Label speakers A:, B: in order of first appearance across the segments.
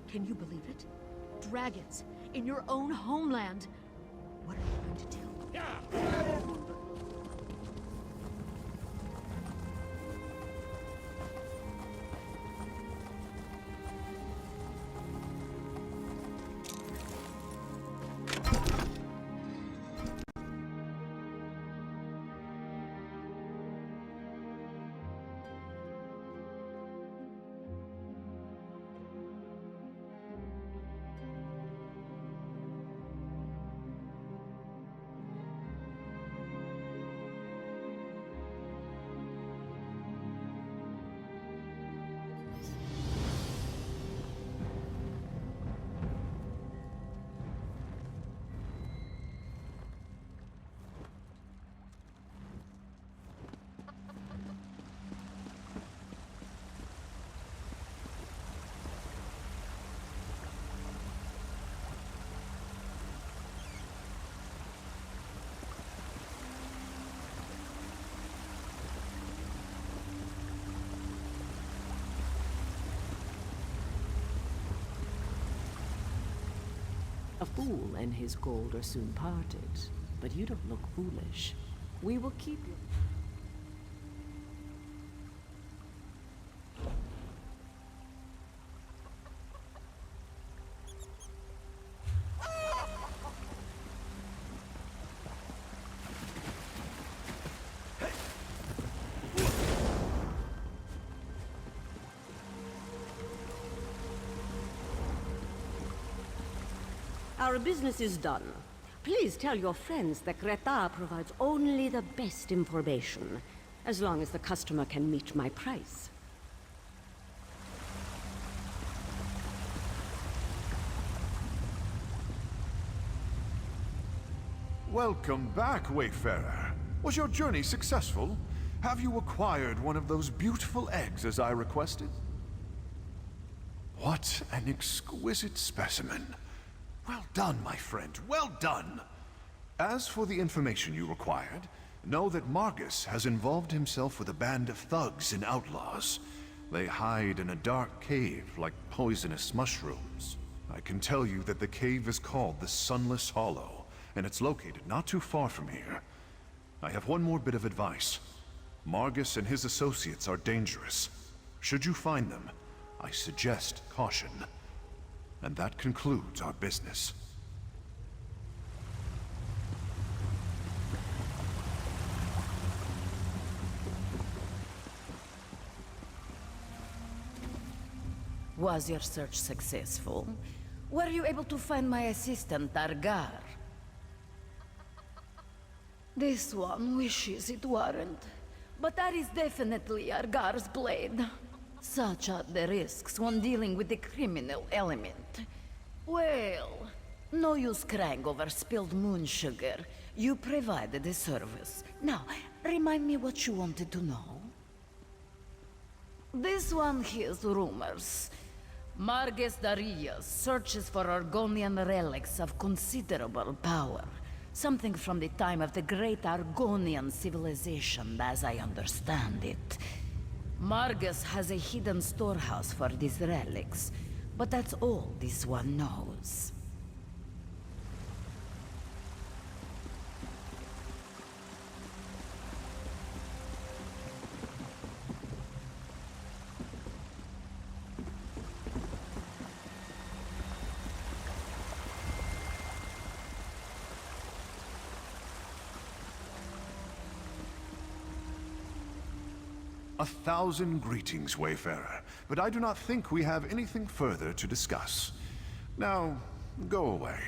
A: Can you believe it? Dragons in your own homeland. What are you going to do?
B: A fool and his gold are soon parted, but you don't look foolish. We will keep you. Our business is done. Please tell your friends that Greta provides only the best information, as long as the customer can meet my price.
C: Welcome back, Wayfarer. Was your journey successful? Have you acquired one of those beautiful eggs as I requested? What an exquisite specimen. Well done, my friend, well done! As for the information you required, know that Margus has involved himself with a band of thugs and outlaws. They hide in a dark cave like poisonous mushrooms. I can tell you that the cave is called the Sunless Hollow, and it's located not too far from here. I have one more bit of advice. Margus and his associates are dangerous. Should you find them, I suggest caution. And that concludes our business.
D: Was your search successful? Were you able to find my assistant, Argar? This one wishes it weren't. But that is definitely Argar's blade. Such are the risks when dealing with the criminal element. Well, no use crying over spilled moon sugar. You provided the service. Now, remind me what you wanted to know. This one hears rumors. Margus Darius searches for Argonian relics of considerable power. Something from the time of the great Argonian civilization, as I understand it. Margus has a hidden storehouse for these relics, but that's all this one knows.
C: A thousand greetings, Wayfarer, but I do not think we have anything further to discuss. Now, go away.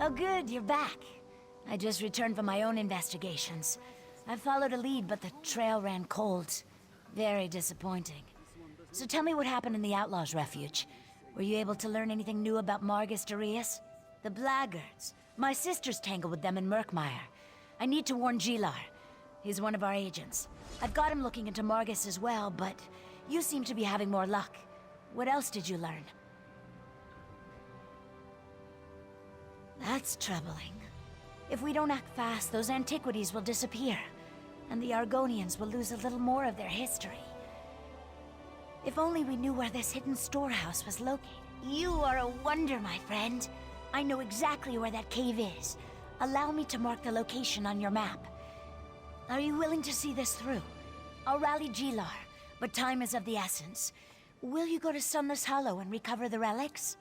E: Oh good, you're back. I just returned from my own investigations. I followed a lead, but the trail ran cold. Very disappointing. So tell me what happened in the Outlaws' Refuge. Were you able to learn anything new about Margus Darius? The Blackguards. My sister's tangled with them in Murkmire. I need to warn Gilar. He's one of our agents. I've got him looking into Margus as well, but you seem to be having more luck. What else did you learn? That's troubling. If we don't act fast, those antiquities will disappear, and the Argonians will lose a little more of their history. If only we knew where this hidden storehouse was located. You are a wonder, my friend. I know exactly where that cave is. Allow me to mark the location on your map. Are you willing to see this through? I'll rally Gilar, but time is of the essence. Will you go to Sunless Hollow and recover the relics?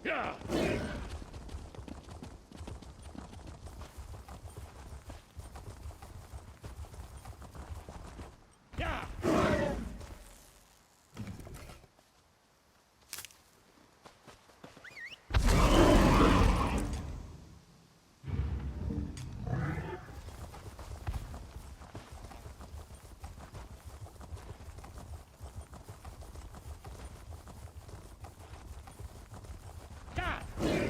F: Yeah. Yeah. Yeah.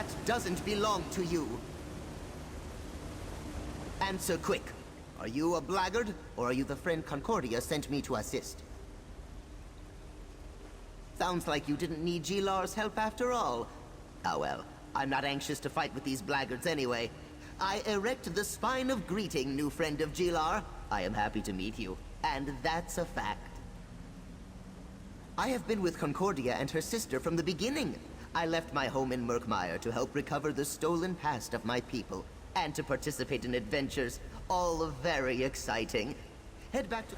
F: That doesn't belong to you. Answer quick. Are you a blackguard, or are you the friend Concordia sent me to assist? Sounds like you didn't need Gilar's help after all. Ah well, I'm not anxious to fight with these blackguards anyway. I erect the spine of greeting, new friend of Gilar. I am happy to meet you, and that's a fact. I have been with Concordia and her sister from the beginning. I left my home in Murkmire to help recover the stolen past of my people, and to participate in adventures, all very exciting. Head back to...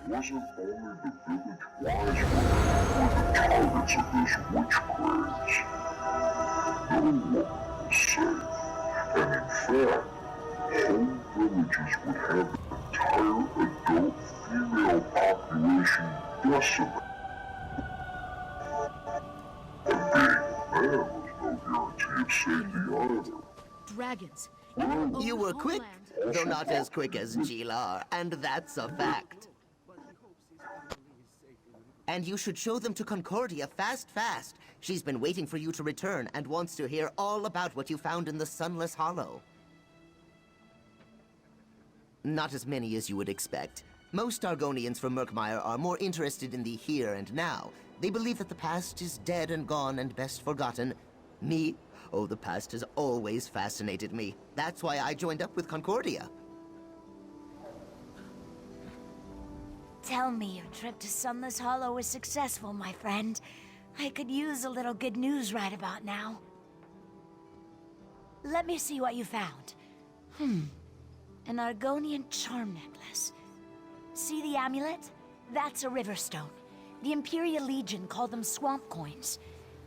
G: wasn't only the village wise women who were the targets of this witch craze. No one was safe, and in fact, whole villages would have their entire adult female population decimated. And being a man was no guarantee of safety either.
A: Dragons in your own
F: You were quick,
A: homeland.
F: though not as quick as Gilar, and that's a fact. And you should show them to Concordia fast. She's been waiting for you to return and wants to hear all about what you found in the Sunless Hollow. Not as many as you would expect. Most Argonians from Murkmire are more interested in the here and now. They believe that the past is dead and gone and best forgotten. Me? Oh, the past has always fascinated me. That's why I joined up with Concordia.
E: Tell me your trip to Sunless Hollow was successful, my friend. I could use a little good news right about now. Let me see what you found. An Argonian charm necklace. See the amulet? That's a river stone. The Imperial Legion called them swamp coins.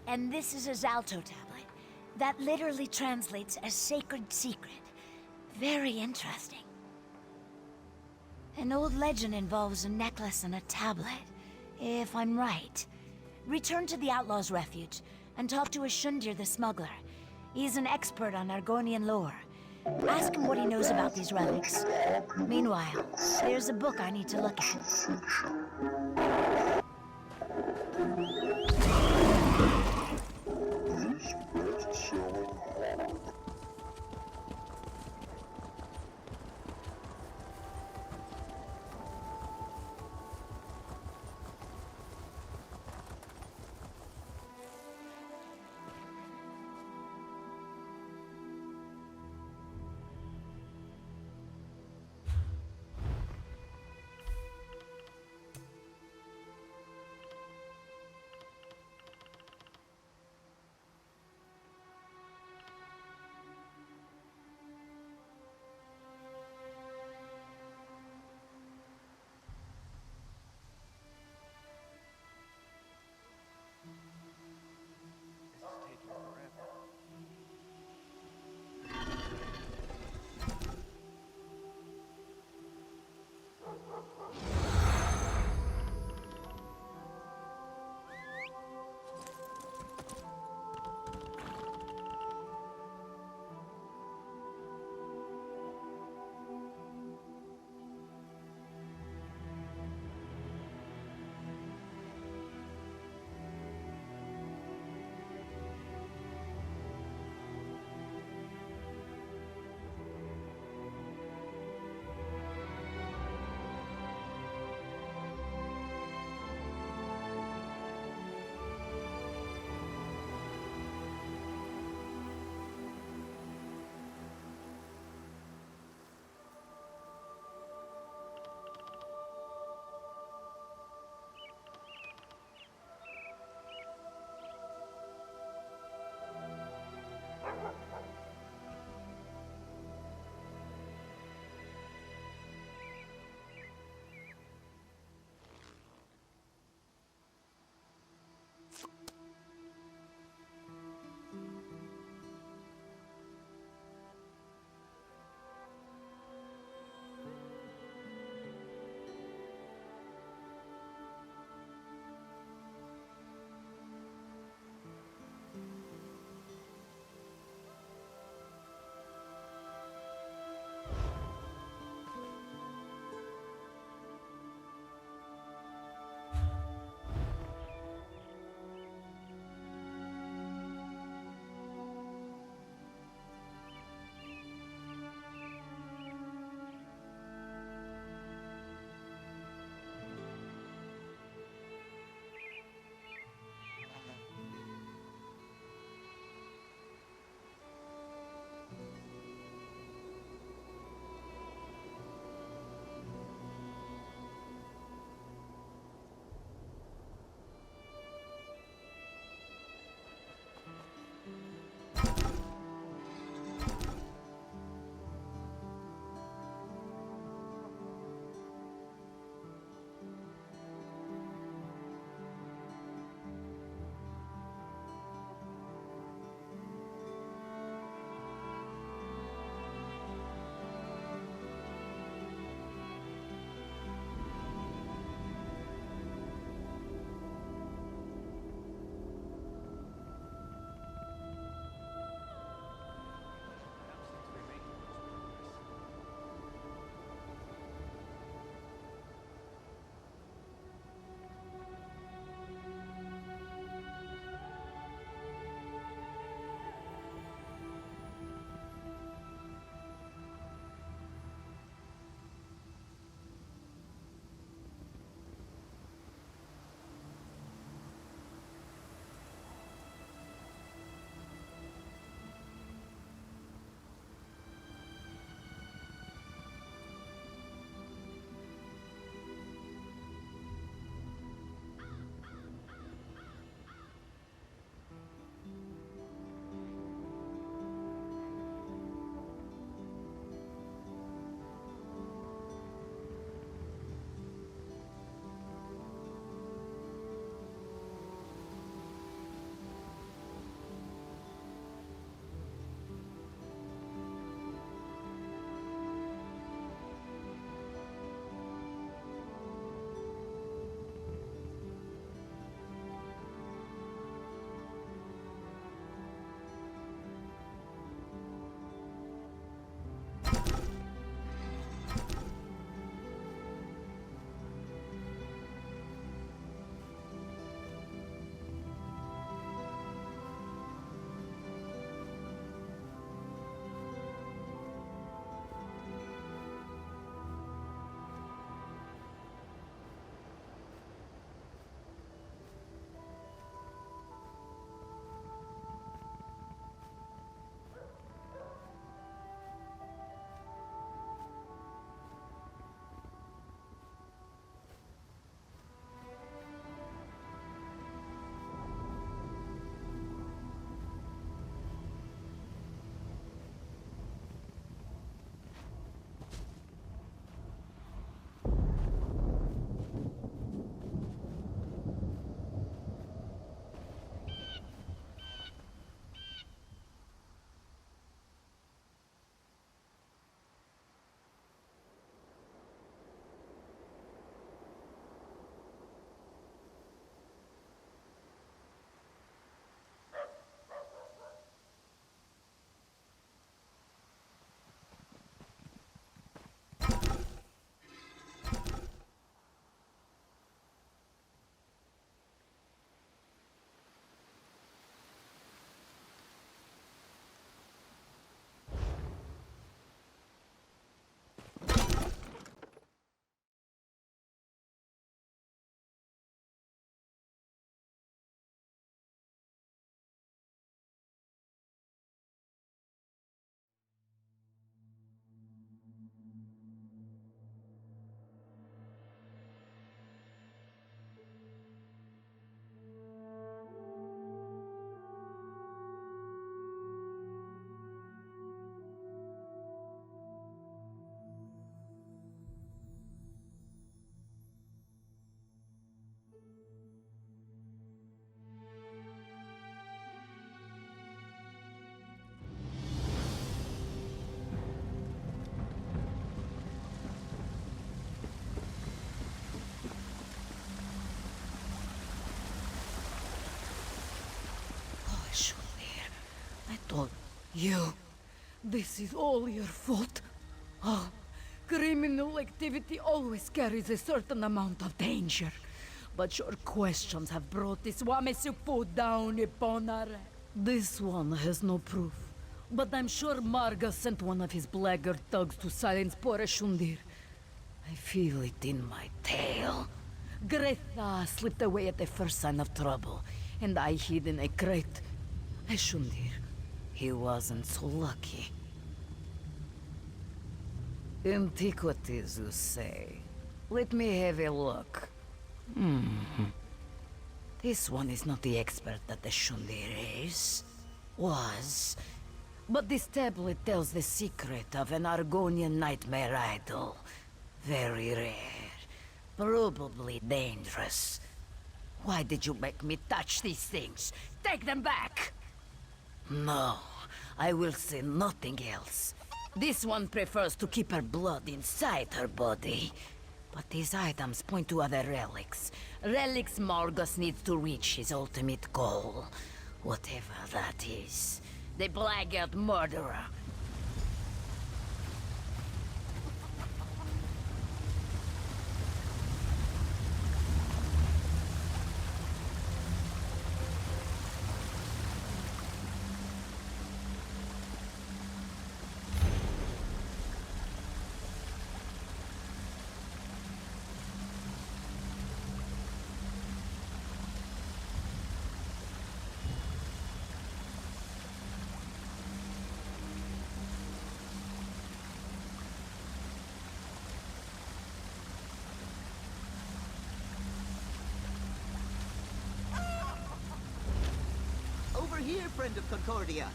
E: And this is a Zalto tablet. That literally translates as sacred secret. Very interesting. An old legend involves a necklace and a tablet, if I'm right. Return to the Outlaw's Refuge and talk to Ashundir the smuggler. He's an expert on Argonian lore. Ask him what he knows about these relics. Meanwhile, there's a book I need to look at.
G: This best-selling horror.
D: You. This is all your fault. Oh, criminal activity always carries a certain amount of danger. But your questions have brought this Wamesupu down upon our... This one has no proof. But I'm sure Marga sent one of his blackguard thugs to silence poor Shundir. I feel it in my tail. Greta slipped away at the first sign of trouble, and I hid in a crate. Shundir, he wasn't so lucky. Antiquities, you say? Let me have a look. This one is not the expert that the Shundir is. Was. But this tablet tells the secret of an Argonian nightmare idol. Very rare. Probably dangerous. Why did you make me touch these things? Take them back! No, I will say nothing else. This one prefers to keep her blood inside her body. But these items point to other relics. Relics Margus needs to reach his ultimate goal. Whatever that is. The blackguard murderer.
F: Over here, friend of Concordia.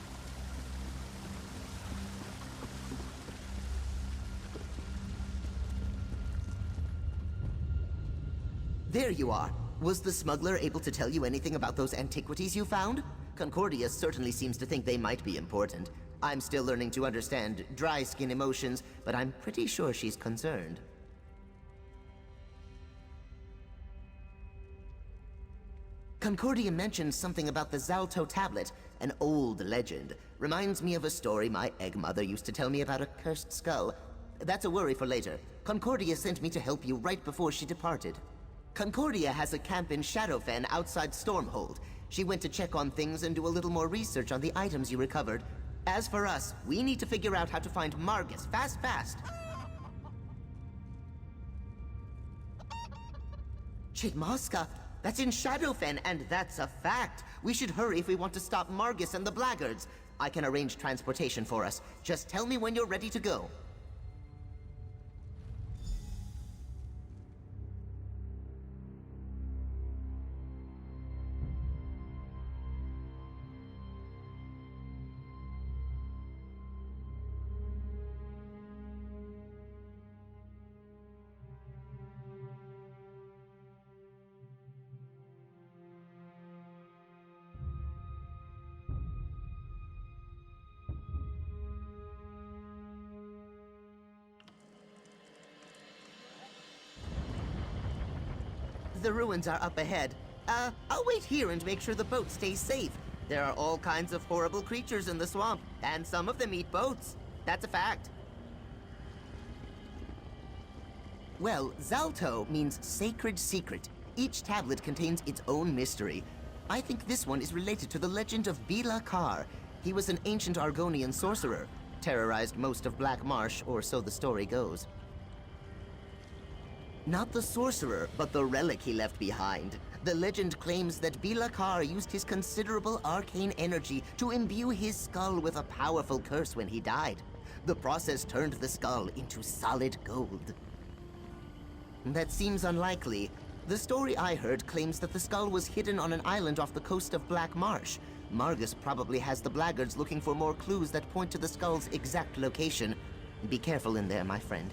F: There you are. Was the smuggler able to tell you anything about those antiquities you found? Concordia certainly seems to think they might be important. I'm still learning to understand dry skin emotions, but I'm pretty sure she's concerned. Concordia mentioned something about the Zalto tablet, an old legend. Reminds me of a story my egg mother used to tell me about a cursed skull. That's a worry for later. Concordia sent me to help you right before she departed. Concordia has a camp in Shadowfen outside Stormhold. She went to check on things and do a little more research on the items you recovered. As for us, we need to figure out how to find Margus fast. Chidmaska? That's in Shadowfen, and that's a fact. We should hurry if we want to stop Margus and the blackguards. I can arrange transportation for us. Just tell me when you're ready to go. The ruins are up ahead. I'll wait here and make sure the boat stays safe. There are all kinds of horrible creatures in the swamp, and some of them eat boats. That's a fact. Well, Zalto means sacred secret. Each tablet contains its own mystery. I think this one is related to the legend of Bila Kar. He was an ancient Argonian sorcerer. Terrorized most of Black Marsh, or so the story goes. Not the sorcerer, but the relic he left behind. The legend claims that Bila Kar used his considerable arcane energy to imbue his skull with a powerful curse when he died. The process turned the skull into solid gold. That seems unlikely. The story I heard claims that the skull was hidden on an island off the coast of Black Marsh. Margus probably has the blackguards looking for more clues that point to the skull's exact location. Be careful in there, my friend.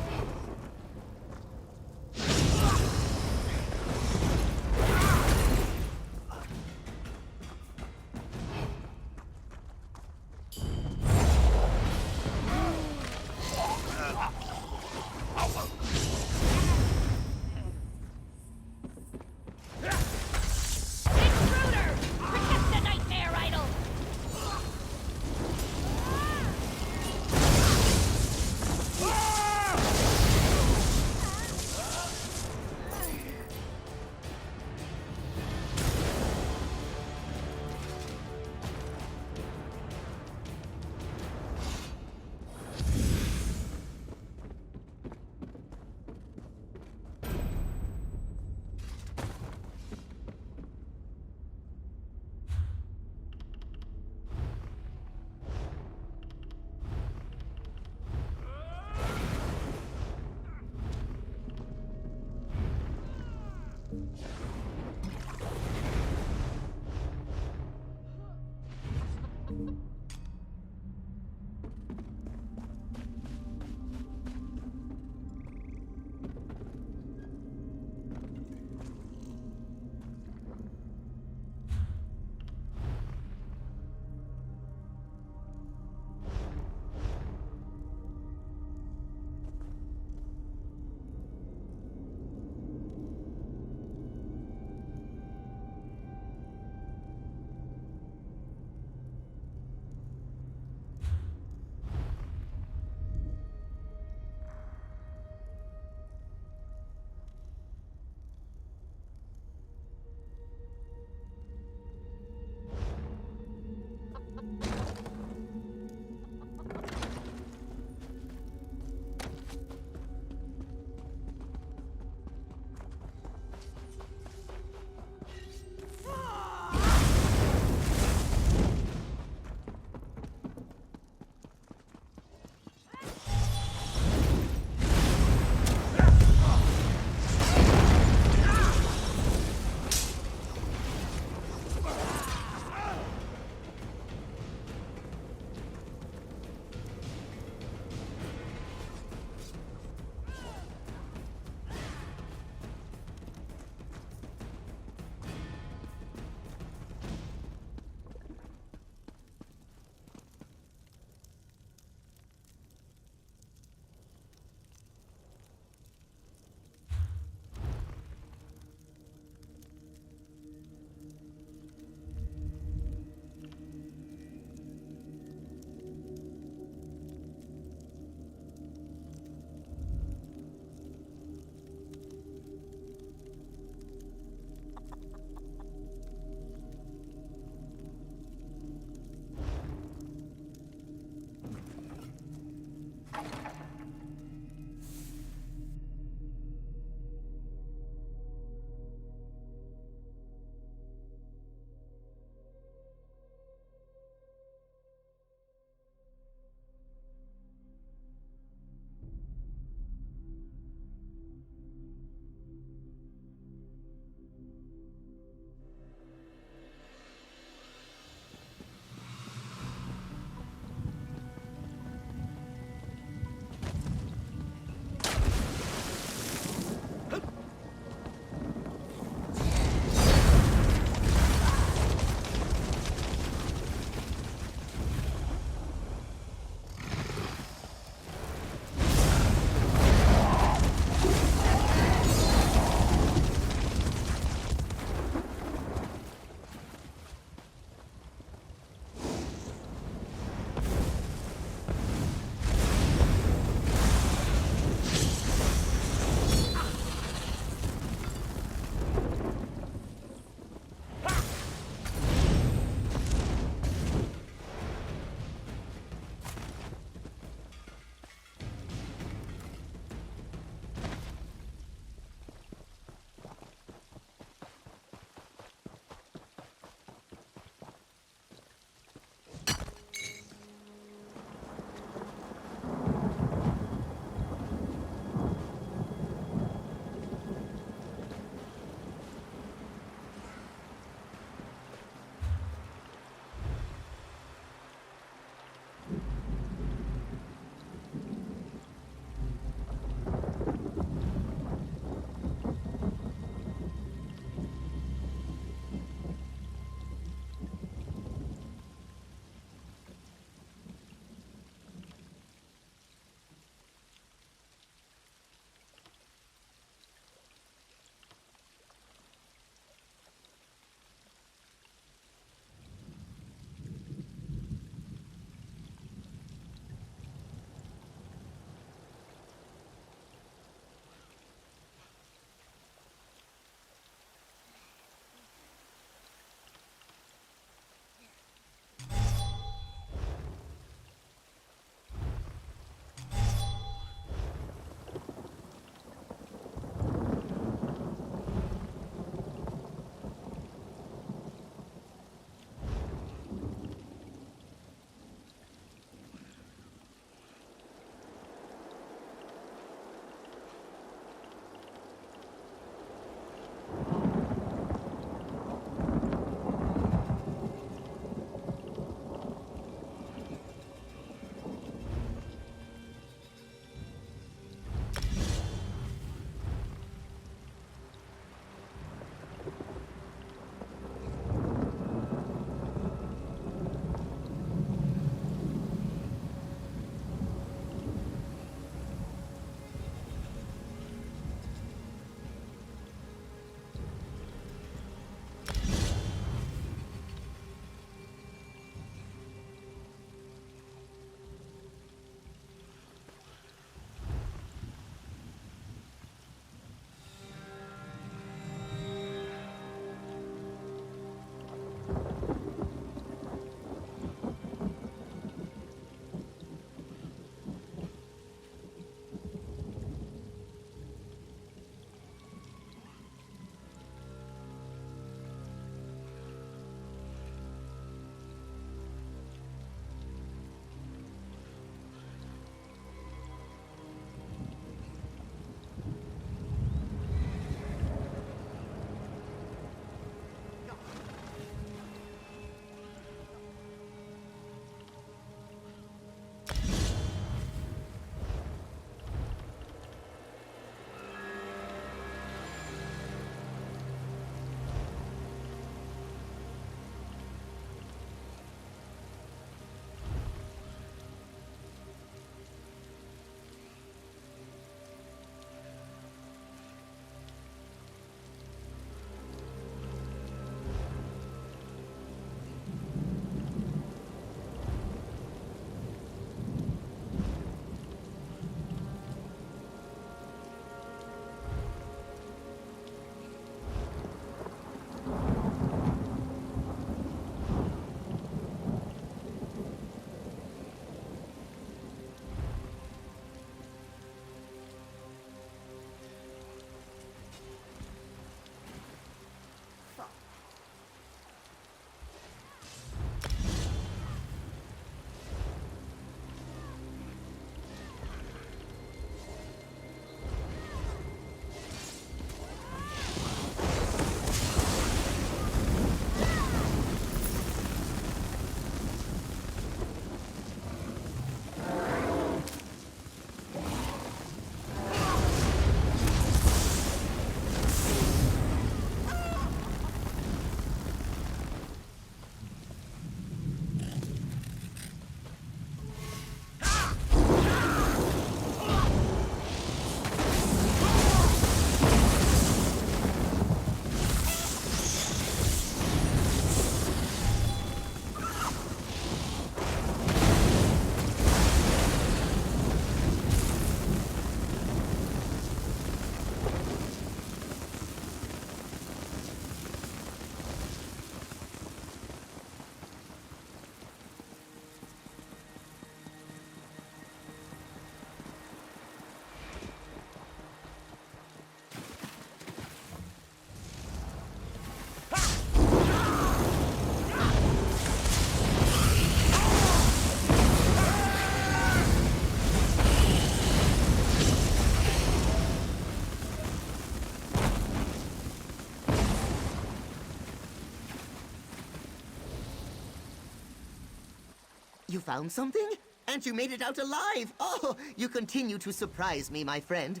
F: You found something? And you made it out alive! Oh, you continue to surprise me, my friend.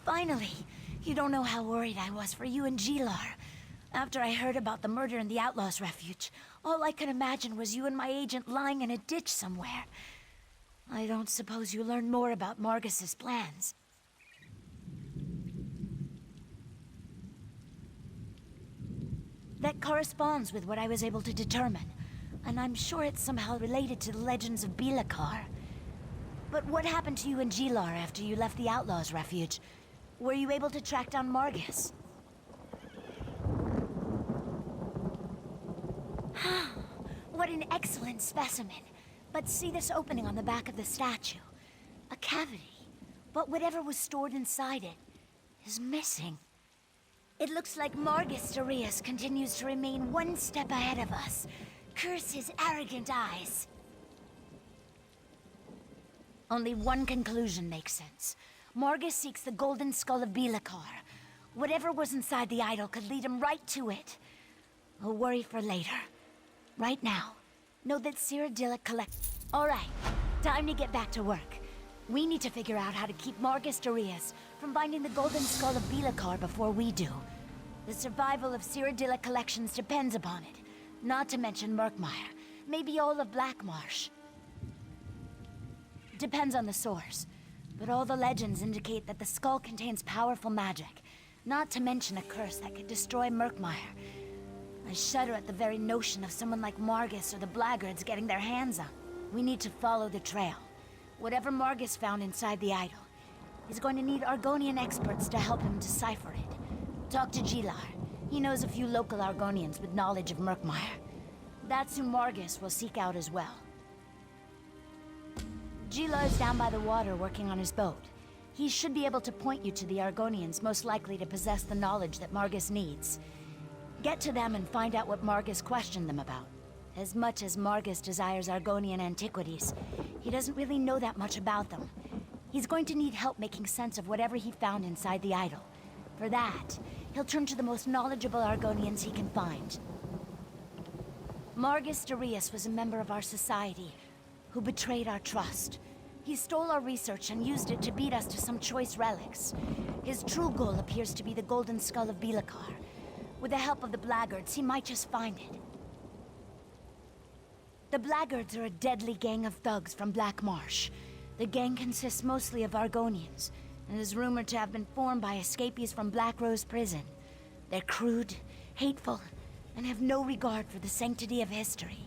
E: Finally! You don't know how worried I was for you and Gilar. After I heard about the murder in the Outlaws' Refuge, all I could imagine was you and my agent lying in a ditch somewhere. I don't suppose you learned more about Margus's plans. That corresponds with what I was able to determine, and I'm sure it's somehow related to the legends of Bilakar. But what happened to you and Gilar after you left the Outlaws' Refuge? Were you able to track down Margus? What an excellent specimen. But see this opening on the back of the statue? A cavity. But whatever was stored inside it is missing. It looks like Margus Darius continues to remain one step ahead of us. Curse his arrogant eyes. Only one conclusion makes sense. Margus seeks the golden skull of Bilakar. Whatever was inside the idol could lead him right to it. A worry for later. Right now, know that Cyrodiilic Alright, time to get back to work. We need to figure out how to keep Margus Darius from finding the golden skull of Bilakar before we do. The survival of Cyrodiilic collections depends upon it. Not to mention Murkmire. Maybe all of Blackmarsh. Depends on the source. But all the legends indicate that the skull contains powerful magic. Not to mention a curse that could destroy Murkmire. I shudder at the very notion of someone like Margus or the Blackguards getting their hands on. We need to follow the trail. Whatever Margus found inside the idol, he's going to need Argonian experts to help him decipher it. Talk to Gilar. He knows a few local Argonians with knowledge of Murkmire. That's who Margus will seek out as well. Gilar's down by the water working on his boat. He should be able to point you to the Argonians most likely to possess the knowledge that Margus needs. Get to them and find out what Margus questioned them about. As much as Margus desires Argonian antiquities, he doesn't really know that much about them. He's going to need help making sense of whatever he found inside the idol. For that, he'll turn to the most knowledgeable Argonians he can find. Margus Darius was a member of our society who betrayed our trust. He stole our research and used it to beat us to some choice relics. His true goal appears to be the golden skull of Bilakar. With the help of the Blackguards, he might just find it. The Blackguards are a deadly gang of thugs from Black Marsh. The gang consists mostly of Argonians, and is rumored to have been formed by escapees from Black Rose Prison. They're crude, hateful, and have no regard for the sanctity of history.